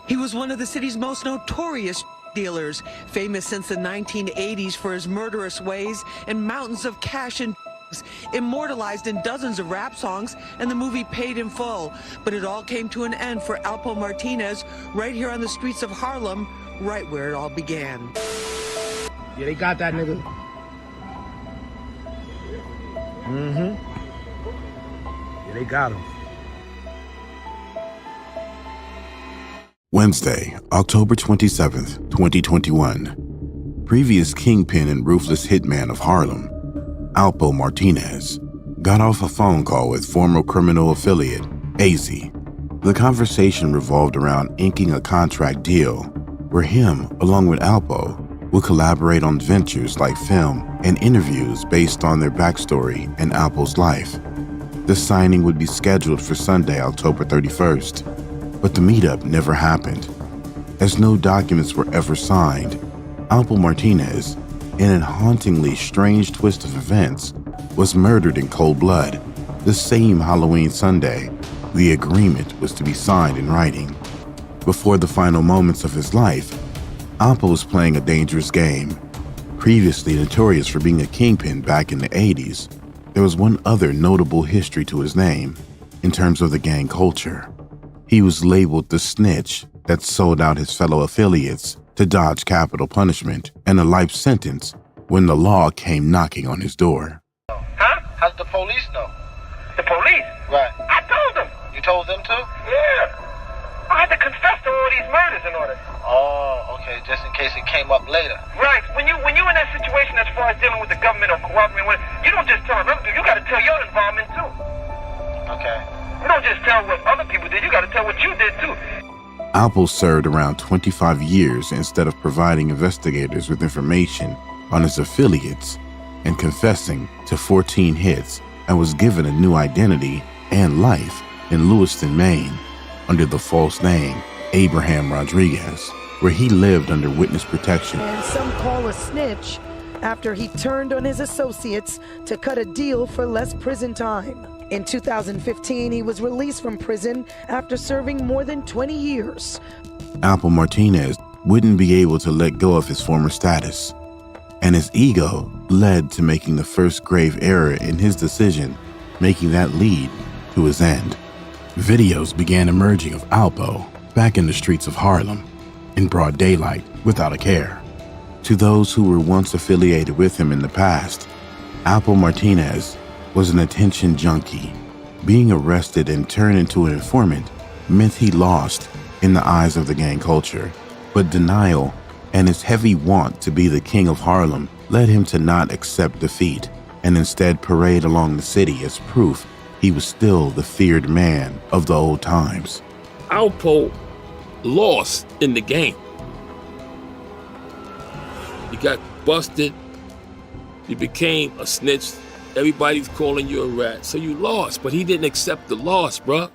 He was one of the city's most notorious dealers, famous since the 1980s for his murderous ways and mountains of cash and immortalized in dozens of rap songs and the movie Paid in Full. But it all came to an end for Alpo Martinez right here on the streets of Harlem, right where it all began. Yeah, they got that nigga. Yeah, they got him. Wednesday, October 27th, 2021. Previous kingpin and ruthless hitman of Harlem, Alpo Martinez, got off a phone call with former criminal affiliate, AZ. The conversation revolved around inking a contract deal where him, along with Alpo, would collaborate on ventures like film and interviews based on their backstory and Alpo's life. The signing would be scheduled for Sunday, October 31st. But the meetup never happened. As no documents were ever signed, Alpo Martinez, in a hauntingly strange twist of events, was murdered in cold blood the same Halloween Sunday the agreement was to be signed in writing. Before the final moments of his life, Alpo was playing a dangerous game. Previously notorious for being a kingpin back in the 80s, there was one other notable history to his name in terms of the gang culture. He was labeled the snitch that sold out his fellow affiliates to dodge capital punishment and a life sentence when the law came knocking on his door. Huh? How did the police know? The police? Right. I told them. You told them too? Yeah. I had to confess to all these murders and all that. Oh, okay. Just in case it came up later. Right. When you in that situation as far as dealing with the government or cooperating with, you don't just tell them. You got to tell your involvement too. Okay. You don't just tell what other people did, you gotta tell what you did too. Alpo served around 25 years instead of providing investigators with information on his affiliates and confessing to 14 hits, and was given a new identity and life in Lewiston, Maine, under the false name Abraham Rodriguez, where he lived under witness protection. And some call a snitch after he turned on his associates to cut a deal for less prison time. In 2015, he was released from prison after serving more than 20 years. Alpo Martinez wouldn't be able to let go of his former status, and his ego led to making the first grave error in his decision, making that lead to his end. Videos began emerging of Alpo back in the streets of Harlem, in broad daylight, without a care. To those who were once affiliated with him in the past, Alpo Martinez was an attention junkie. Being arrested and turned into an informant meant he lost in the eyes of the gang culture. But denial and his heavy want to be the king of Harlem led him to not accept defeat and instead parade along the city as proof he was still the feared man of the old times. Alpo lost in the game. You got busted. You became a snitch. Everybody's calling you a rat, so you lost, but he didn't accept the loss, bruh.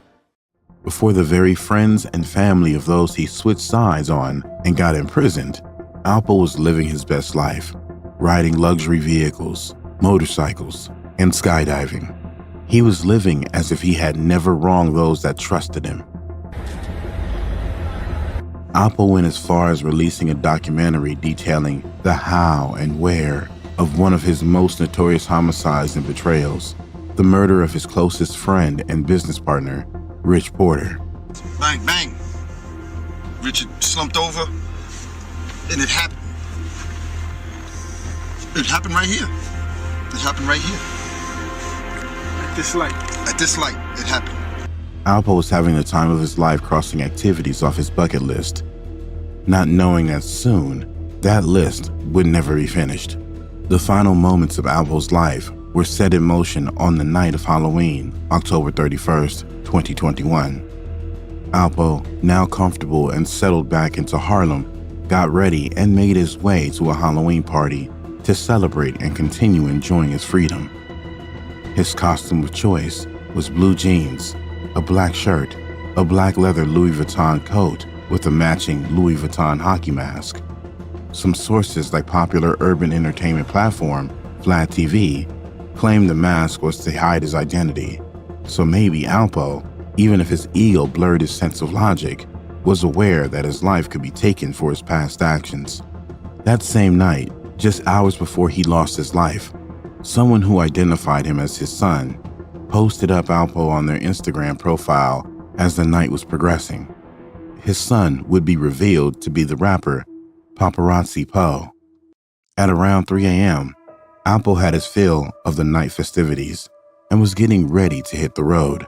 Before the very friends and family of those he switched sides on and got imprisoned, Alpo was living his best life, riding luxury vehicles, motorcycles, and skydiving. He was living as if he had never wronged those that trusted him. Alpo went as far as releasing a documentary detailing the how and where of one of his most notorious homicides and betrayals, the murder of his closest friend and business partner, Rich Porter. Bang, bang. Richard slumped over, and it happened. It happened right here. It happened right here. At this light. At this light, it happened. Alpo was having the time of his life crossing activities off his bucket list, not knowing that soon, that list would never be finished. The final moments of Alpo's life were set in motion on the night of Halloween, October 31st, 2021. Alpo, now comfortable and settled back into Harlem, got ready and made his way to a Halloween party to celebrate and continue enjoying his freedom. His costume of choice was blue jeans, a black shirt, a black leather Louis Vuitton coat with a matching Louis Vuitton hockey mask. Some sources like popular urban entertainment platform, Vlad TV, claimed the mask was to hide his identity. So maybe Alpo, even if his ego blurred his sense of logic, was aware that his life could be taken for his past actions. That same night, just hours before he lost his life, someone who identified him as his son posted up Alpo on their Instagram profile as the night was progressing. His son would be revealed to be the rapper Paparazzi Po. At around 3 a.m., Alpo had his fill of the night festivities and was getting ready to hit the road.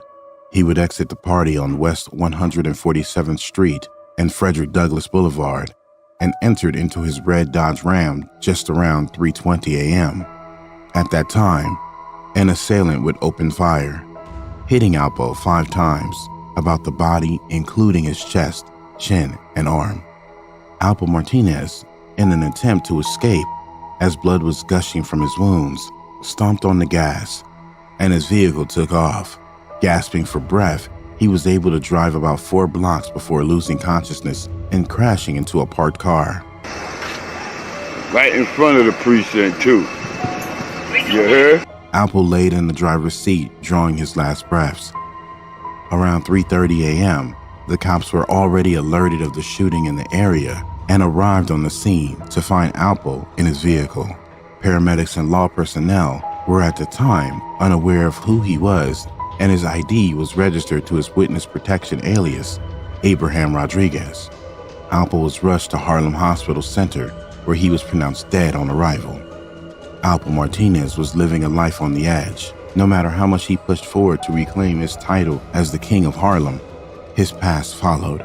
He would exit the party on West 147th Street and Frederick Douglass Boulevard and entered into his red Dodge Ram just around 3:20 a.m. At that time, an assailant would open fire, hitting Alpo 5 times about the body, including his chest, chin, and arm. Alpo Martinez, in an attempt to escape as blood was gushing from his wounds, stomped on the gas, and his vehicle took off. Gasping for breath, he was able to drive about 4 blocks before losing consciousness and crashing into a parked car. Right in front of the precinct, too. You heard? Alpo laid in the driver's seat, drawing his last breaths. Around 3:30 a.m., the cops were already alerted of the shooting in the area and arrived on the scene to find Alpo in his vehicle. Paramedics and law personnel were at the time unaware of who he was, and his ID was registered to his witness protection alias, Abraham Rodriguez. Alpo was rushed to Harlem Hospital Center, where he was pronounced dead on arrival. Alpo Martinez was living a life on the edge. No matter how much he pushed forward to reclaim his title as the King of Harlem, his past followed.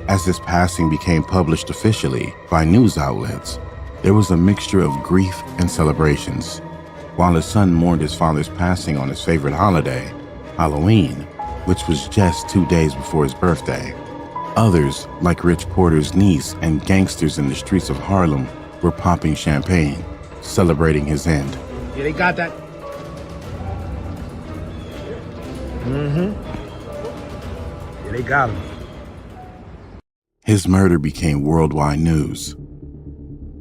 As this passing became published officially by news outlets, there was a mixture of grief and celebrations. While his son mourned his father's passing on his favorite holiday, Halloween, which was just 2 days before his birthday, others, like Rich Porter's niece and gangsters in the streets of Harlem, were popping champagne, celebrating his end. Yeah, they got that. Yeah, they got him. His murder became worldwide news.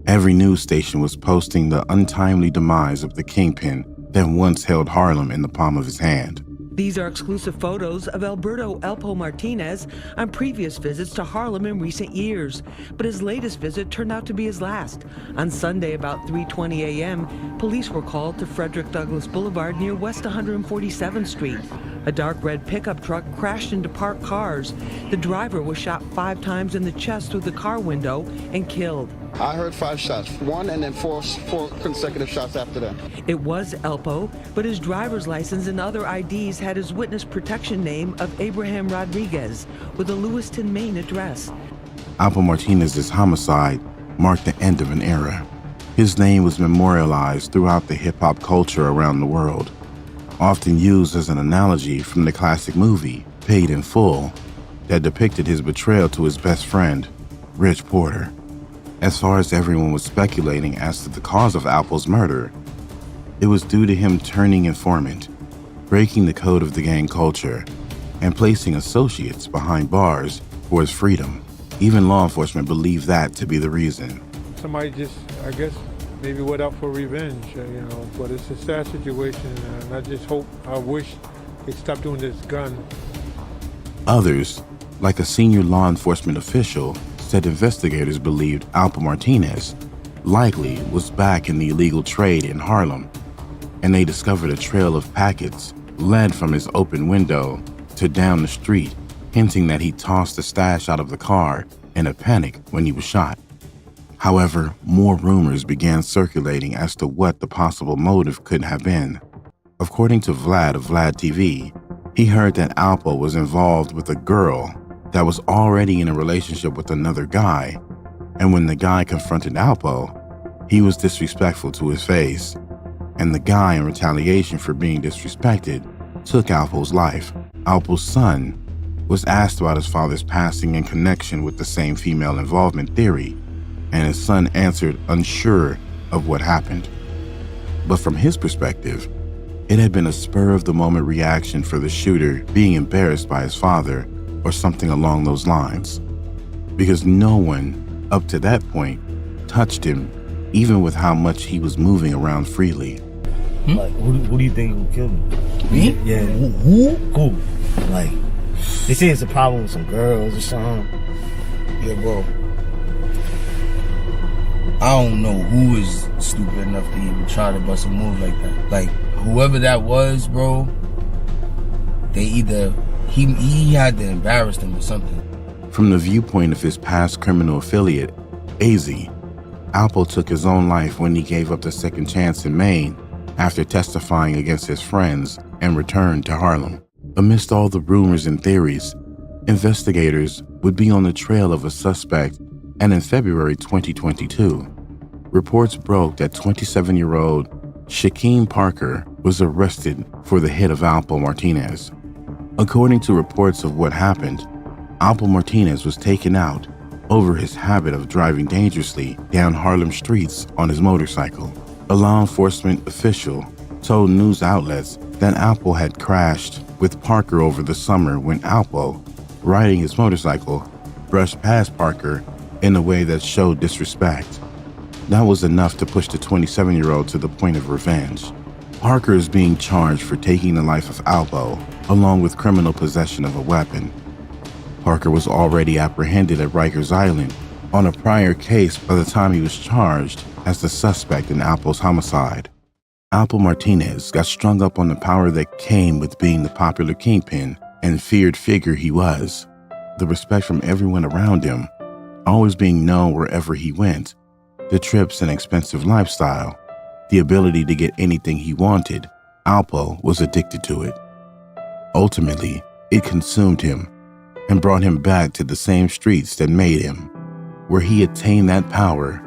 Every news station was posting the untimely demise of the Kingpin that once held Harlem in the palm of his hand. These are exclusive photos of Alberto Alpo Martinez on previous visits to Harlem in recent years, but his latest visit turned out to be his last. On Sunday about 3:20 a.m., police were called to Frederick Douglass Boulevard near West 147th Street. A dark red pickup truck crashed into parked cars. The driver was shot 5 times in the chest through the car window and killed. I heard 5 shots, 1 and then four consecutive shots after that. It was Alpo, but his driver's license and other IDs had his witness protection name of Abraham Rodriguez with a Lewiston, Maine address. Alpo Martinez's homicide marked the end of an era. His name was memorialized throughout the hip-hop culture around the world, often used as an analogy from the classic movie Paid in Full that depicted his betrayal to his best friend, Rich Porter. As far as everyone was speculating as to the cause of Alpo's murder, it was due to him turning informant, breaking the code of the gang culture, and placing associates behind bars for his freedom. Even law enforcement believed that to be the reason. Somebody just, I guess, maybe went out for revenge, but it's a sad situation, and I wish they'd stop doing this gun. Others, like a senior law enforcement official, said investigators believed Alpo Martinez likely was back in the illegal trade in Harlem, and they discovered a trail of packets led from his open window to down the street, hinting that he tossed the stash out of the car in a panic when he was shot. However, more rumors began circulating as to what the possible motive could have been. According to Vlad of Vlad TV, he heard that Alpo was involved with a girl that was already in a relationship with another guy, and when the guy confronted Alpo, he was disrespectful to his face, and the guy, in retaliation for being disrespected, took Alpo's life. Alpo's son was asked about his father's passing in connection with the same female involvement theory, and his son answered unsure of what happened. But from his perspective, it had been a spur-of-the-moment reaction for the shooter being embarrassed by his father or something along those lines, because no one, up to that point, touched him, even with how much he was moving around freely. Like, who do you think who killed him? Me? Yeah. Who? Like, they say it's a problem with some girls or something. Yeah, bro. I don't know who is stupid enough to even try to bust a move like that. Like, whoever that was, bro, they either, he had to embarrass them or something. From the viewpoint of his past criminal affiliate, AZ, Alpo took his own life when he gave up the second chance in Maine after testifying against his friends and returned to Harlem. Amidst all the rumors and theories, investigators would be on the trail of a suspect, and in February 2022, reports broke that 27-year-old Shaquem Parker was arrested for the hit of Alpo Martinez. According to reports of what happened, Alpo Martinez was taken out over his habit of driving dangerously down Harlem streets on his motorcycle. A law enforcement official told news outlets that Alpo had crashed with Parker over the summer when Alpo, riding his motorcycle, brushed past Parker in a way that showed disrespect. That was enough to push the 27-year-old to the point of revenge. Parker is being charged for taking the life of Alpo, along with criminal possession of a weapon. Parker was already apprehended at Rikers Island on a prior case by the time he was charged as the suspect in Alpo's homicide. Alpo Martinez got strung up on the power that came with being the popular kingpin and feared figure he was, the respect from everyone around him, always being known wherever he went, the trips and expensive lifestyle, the ability to get anything he wanted. Alpo was addicted to it. Ultimately, it consumed him and brought him back to the same streets that made him, where he attained that power